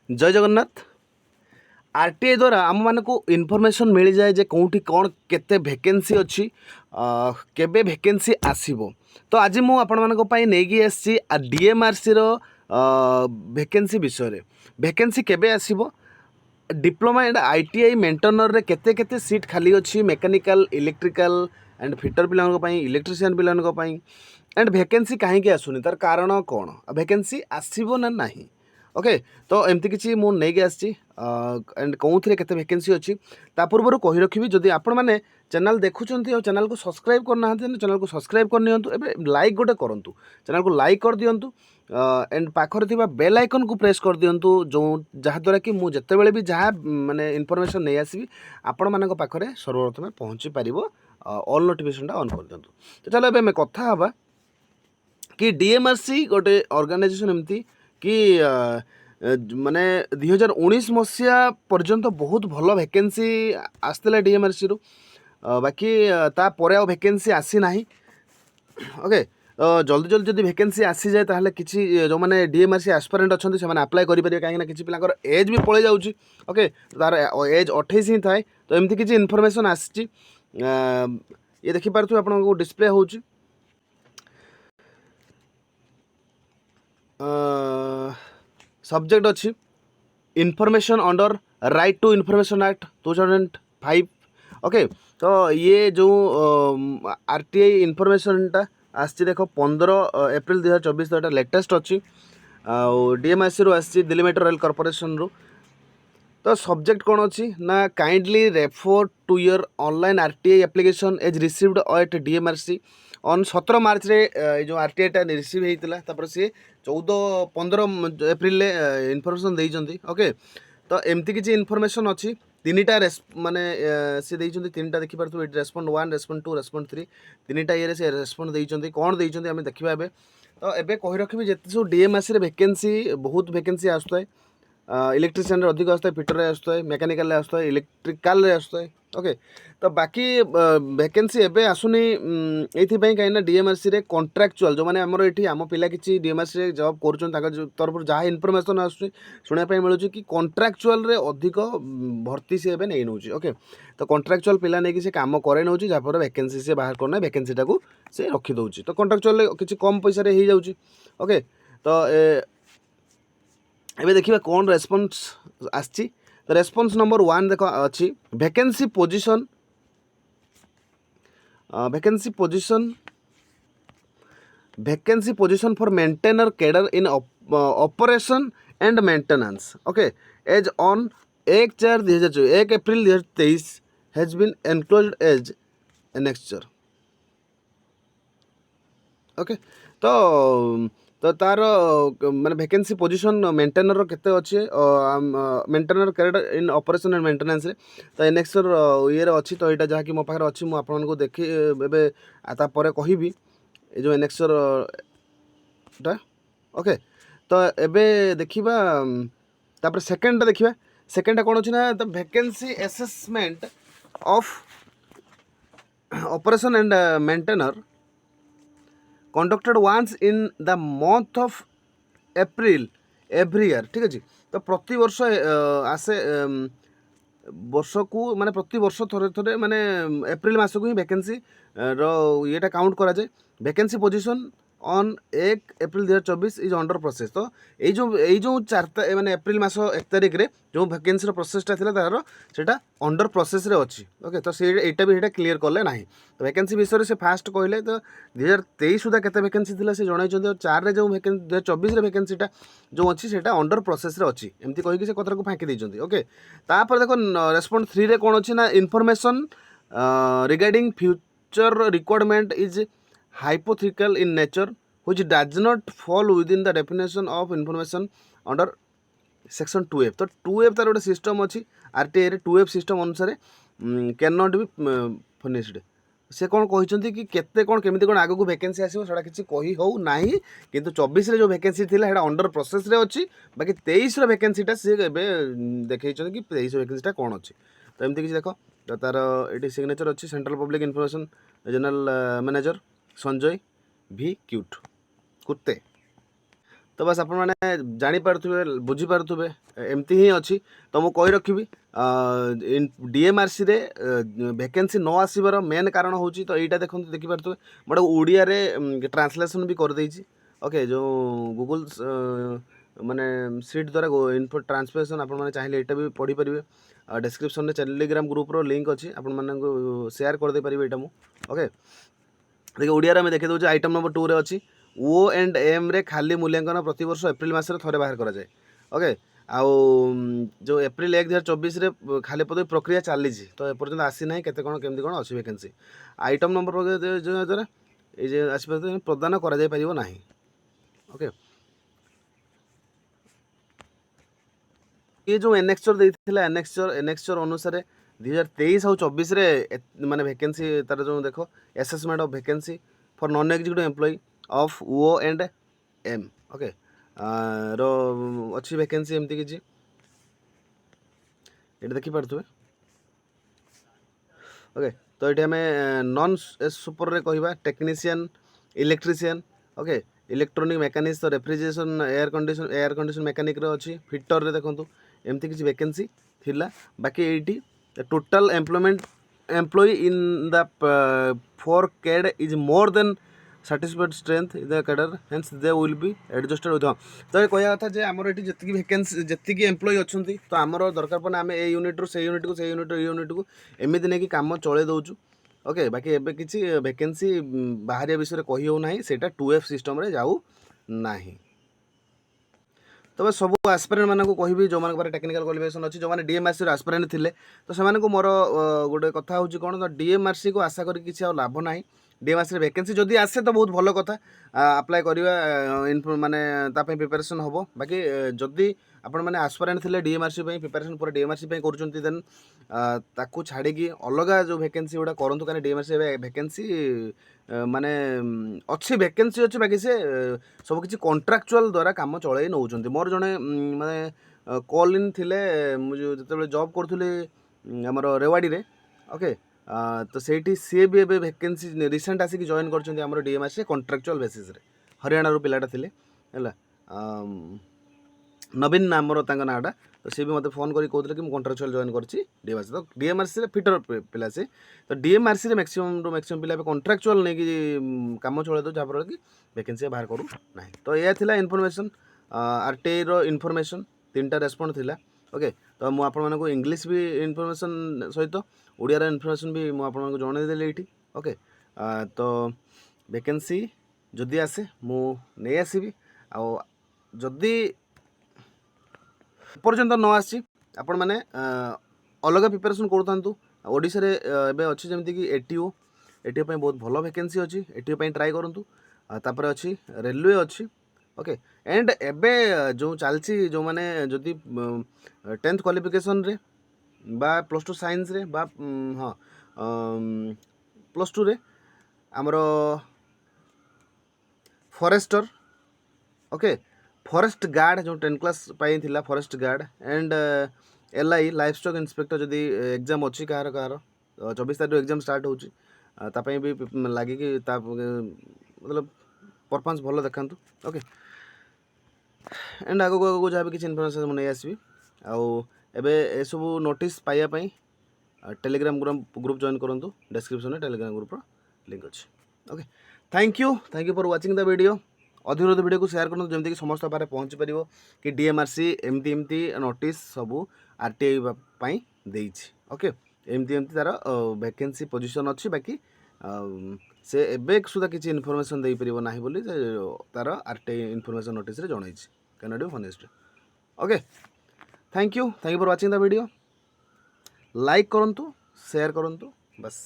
जय जगन्नाथ। आरटीआई द्वारा आम मानक इनफॉरमेशन मिल जाए जे कौटी कौन केते वैकेंसी अच्छी केबे वैकेंसी आसीबो। तो आज मु आपण मानक पई नेगी आसी डीएमआरसी रो वैकेंसी विषय रे। वैकेंसी केबे आसीबो, डिप्लोमा एंड आईटीआई मेंटेनर रे केते केते सीट खाली अच्छी, मेकानिकल इलेक्ट्रिकल एंड फिटर पिलांक पई, इलेक्ट्रिशियन पिलांक पई, एंड वैकेंसी कहीं आसुनी तार कारण कौन, वैकेंसी आसीबो ना नहीं। ओके, तो एमती किसी मु नहीं आसी एंड कौन थे केते वैकेंसी अच्छी ता पूर्व कही रखी जदि आपण मैंने चैनल देखुं और चैनल को सब्सक्राइब करना चैनल को सब्सक्राइब कर नियंतु। एबे लाइक गोटे करूँ, चैनल को लाइक कर दियंतु एंड पाखर थिबा बेल आइकन को प्रेस कर दियंतु जो जहाँद्वारा कि मुझे जितेबाला भी जहाँ माने इनफॉरमेशन नहीं आसबि आपण मानक पाखरे सर्वप्रथमे पहुँची पारिबो। ऑल नोटिफिकेशनटा ऑन कर दियंतु। तो चलो एबे मैं कथा हबा कि डीएमआरसी गोटे ऑर्गेनाइजेशन एमती कि माने 2019 मसीहा पर्यंत बहुत भल वैकेंसी आसला डीएमआरसी रु, बाकी तापर आ वैकेंसी आसी ना। ओके, जल्दी जल्दी जब वैकेंसी आसी जाए ताहले किसी जो मैंने डीएमआरसी एस्पिरेंट अच्छा से अप्लाई करेंगे कहीं किसी पिलाकर एज भी पड़े जाऊँगी। ओके, तार एज 28 ही थाए। तो एमती किसी इनफॉरमेशन आसी ये देखिपे आपको डिस्प्ले हो सब्जेक्ट अच्छी information under right to information act 2005। Okay, तो ये जो आरटीआई इनफॉरमेशनटा आसी देख 15 एप्रिल 2024 तो लेटेस्ट अच्छी डीएमआरसी रू आसी दिल्ली मेट्रो रेल कॉर्पोरेशन रू। तो सब्जेक्ट कौन अच्छी ना kindly refer to your online RTI application as received at DMRC on 17 March रे जो आरटीआईटा रिसीव होता सी 14-15 एप्रिल इनफॉरमेशन देइचंती। ओके, तो एमती किसी इनफॉरमेशन अच्छी तीनटा माने सी देइचंती तीनटा देखि पारथु रेस्पोंड 1 रेस्पोंड 2 रेस्पोंड 3 तीनटा ये से रेस्पोंड देइचंती कौन देइचंती आमे देखिबा एबे। तो एबे कहि रखिबि जेते सब डीएमआरसी रे वैकेंसी बहुत वैकेंसी आसुताय, इलेक्ट्रिशियन अधिक आसता है, फिटर आसता है, मेकानिकल आसता है, इलेक्ट्रिकाल आसता है। ओके, तो बाकी वैकेंसी एबे आसुनी ये कहीं डीएमआरसी रे कॉन्ट्रैक्चुअल जो मैंने आमर ये आम पिला किसी डीएमआरसी रे जॉब कर तरफ जहाँ इनफॉरमेशन आसुची शुणा मिलूँ कि कॉन्ट्रैक्चुअल रे अधिक भर्ती सी एबे नहीं नौची। ओके, तो कॉन्ट्रैक्चुअल पिला नहीं कि काम करे नौची जहाँफल वैकेंसी से बाहर करना वैकेंसीटा को से रखी दौची। तो कॉन्ट्रैक्चुअल किसी कम पैसा हो जाऊँगी। ओके, तो एबे देखिए कौन रेस्पॉन्स आछि। तो रेस्पॉन्स नंबर 1 देखो अच्छी vacancy position vacancy position for maintainer cadre in operation and maintenance. Okay, as on 1 April 2023 has been enclosed as annexure. Okay, तो तार माने वैकेंसी पोजीशन मेंटेनर केते अच्छे maintainer cadre in operation and maintenance रे। तो annexure ये अच्छी तो यहाँ जहाँकि मो पाखे अच्छी मुझे आपको देखी एबे तापर कहबी ये जो एनेक्सर टा। ओके, तो एबे देखिबा तापर सेकेंड देखिबा सेकेंड कौन अच्छी ना the vacancy assessment of operation and maintainer conducted once in the month of April every year। ठीक अच्छे, तो प्रति वर्ष आसे वर्ष को माने प्रति वर्ष थोड़े थोड़े माने एप्रिल मास को ही वैकेंसी रो येटा काउंट करा जाए। Vacancy position on 1 April 2024 is under process. तो यही जो 4 माने एप्रिल मास 1 तारिख रे जो वैकेंसी प्रोसेसटा था तार सेटा अंडर प्रोसेस रे अच्छी। ओके, तो से एटा भी क्लियर कले ना। तो वैकेंसी विषय से फास्ट कहले तो 2023 सुधा केते वैकेंसी थिला से जणाई और 4 रे जो वैकेंसी 2024 रे वैकेंसीटा जो अच्छी सेटा अंडर प्रोसेस रे अच्छी एमती कहि कि से कथर को फांकी देइचंती। ओके, तापर देखो रेस्पोंड 3 रे कौन अच्छी ना information regarding future requirement is hypothetical in nature which does not fall within the definition of information under section 2F। तो 2F तार गोटे सिस्टम अच्छी आरटीआई रे 2F सिस्टम अनुसार कैन नॉट बी फर्निश्ड। से कौन कहते कि केते कौन केमिति कौन आगू वैकेंसी आसो सेटा किसी कही हो नहीं, किंतु 24 रे जो वैकेंसी थिला सेटा अंडर प्रोसेस रे अच्छी। बाकी 23 रो वैकेंसीटा से देखई कि 23 वैकेंसीटा कौन अच्छी। तो एमती किसी देख तो तार ये सिग्नेचर अच्छी central public information general manager Sanjay भी क्यूट कुत्ते। तो बस आपण मैंने जापारे बुझीपारे एमती ही अच्छी तो मुझे कही रखी डीएमआरसी रे वैकेंसी न आसबार मेन कारण हूँ तो यहाँ देखो देखिपे मोटे ओडिया ट्रांसलेसन भी कर देछि ओके जो गूगल माने सीट द्वारा इनफो ट्रांसलेसन आपण चाहिए यहाँ भी पढ़ी पारे डिस्क्रिप्शन में टेलीग्राम ग्रुप रो लिंक अच्छी आपण मानक शेयर कर दे पारे यहाँ ओके देखिए ओडिया में देखी दूसरे आइटम नंबर 2 रे अच्छी ओ एंड एम रे खाली मूल्यांकन प्रतिवर्ष एप्रिल मसरे थरे बाहर कराए ओके आउ जो एप्रिल 1 2024 रे खाली पद प्रक्रिया चली तो एपर्तन आसी ना केते कौन केमती कौन अच्छी वैकेंसी आइटम नंबर द्वारा ये आस प्रदान कर ओके ये जो एनेक्चर देइथिला एनेक्चर अनुसार 2023 और 24 रे माने वैकेंसी तार जो देखो assessment of vacancy for non executive employ of O and M okay रो अच्छी वैकेंसी एमती किछि ये देखि पारथुबे ओके तो ये आम नॉन सुपर रे कहवा technician electrician okay electronic mechanics refrigeration air condition mechanic रे अच्छी फिटर रे देखंतु एमती किछि वैकेंसी थिला बाकी एटी total employ in the for cadre is more than certificate strength in the cadre hence they will be adjusted with तो ये कहया था जे हमर एटी जति वैकेंसी जति एम्प्लॉय अछंती तो हमर दरकार पने आमे ए यूनिट रो से यूनिट को से यूनिट ए यूनिट को एमिति नै कि काम चले दउचु ओके बाकी एबे किछि वैकेंसी बाहरिया विषय रे कहि हो नाही सेटा 2F सिस्टम रे जाऊ नाही तब सब आस्पिरेंट मानक कहि जो मान टेक्निकल क्वालिफिकेशन अच्छी जो मैंने डीएमआरसी आस्पिरेंट थे तो से मोर गोटे कथा हूँ कौन तो डीएमआरसी को आशा करी किसी लाभ ना डीएमआरसी वैकेंसी जदि आसे तो बहुत भल कथा अप्लाई करवा माने तापे प्रिपरेशन हम बाकी जदि आपण मैंने आस्पिरेंट थे डीएमआरसी प्रिपरेशन पर डीएमआरसी कर देन ताकू छाड़ी अलग जो वैकेंसी गुड़ा करूँ कहीं डीएमआरसी वैकेंसी माने अच्छी वैकेंसी अच्छी बाकी से सब किसी कॉन्ट्रैक्चुअल द्वारा काम चलाई नौ मोर जड़े माने कॉल इन थिले मुझे जो जॉब करूँ आमर रेवाड़ी रे ओके तो सेठी सी भी एबे वैकेंसी रिसेंट आसिक जॉइन कर डीएमआरसी कॉन्ट्रैक्चुअल बेसिस रे हरियाणा रो पिलाटा थिले हैला नवीन नामर नाटा तो सी भी मतलब फोन करी कहते कि कॉन्ट्रैक्चुअल जॉइन कर डीएमआरसी तो डीएमआरसी फिटर पिला से तो डीएमआरसी मैक्सिमम मैक्सिमम पिला कॉन्ट्रैक्चुअल नहीं कि काम चले दो जहाँफल कि वैकेंसी बाहर करूँ ना तो यह था इनफॉरमेशन आरटीआई रो इनफॉरमेशन 3टा रेस्पॉन्ड थिला ओके तो मुझे आपको इंग्लिश भी इनफॉरमेशन सहित ओडिया इनफॉरमेशन भी मुझे आपको जनईदेली ये ओके तो वैकेंसी जदि आसे मु नहीं आसबि आदि पर्यंत न आसी आपण मैंने अलग प्रिपरेशन करूँ ओडिशा रे एबे अच्छी जमीक कि एटीओ बहुत भल वैकेंसी अच्छी एटीओ ट्राए करूँ तापर अच्छी रेलवे अच्छी ओके एंड एबे जो चलती जो मैंने जदि 10th क्वालिफिकेशन रे बा +2 साइंस रे बा हाँ +2 रे आमर फॉरेस्टर ओके फॉरेस्ट गार्ड जो 10th क्लास पाई थिला forest guard and LI life stock inspector जदि एग्जाम अच्छी कहार 24 तारीख एग्जाम स्टार्ट होची तापाई भी लगे कि मतलब परफॉर्मेंस भल देखा ओके एंड आगो आगो जहाँ भी किसी इनफॉरमेशन मुझे नहीं आसबि आबे ये सब नोटिस पाइबापी टेलीग्राम ग्रुप जॉइन करूँ डिस्क्रिप्शन में टेलीग्राम ग्रुप लिंक अच्छी okay thank you for watching the video अधिक अधिक वीडियो को शेयर करूँ जमीक समस्त पारे पहुँची पार कि डीएमआरसी एमती नोटिस सबू आरटीआई देइछि ओके एमती तार वैकेंसी पोजीशन अच्छी बाकी से एबे सुधा किसी इनफॉरमेशन दे पारिबो नाही बोली तार आरटीआई इनफॉरमेशन नोटिस रे जणाइछि can be honest okay thank you for watching the video like करंतु शेयर करंतु बस।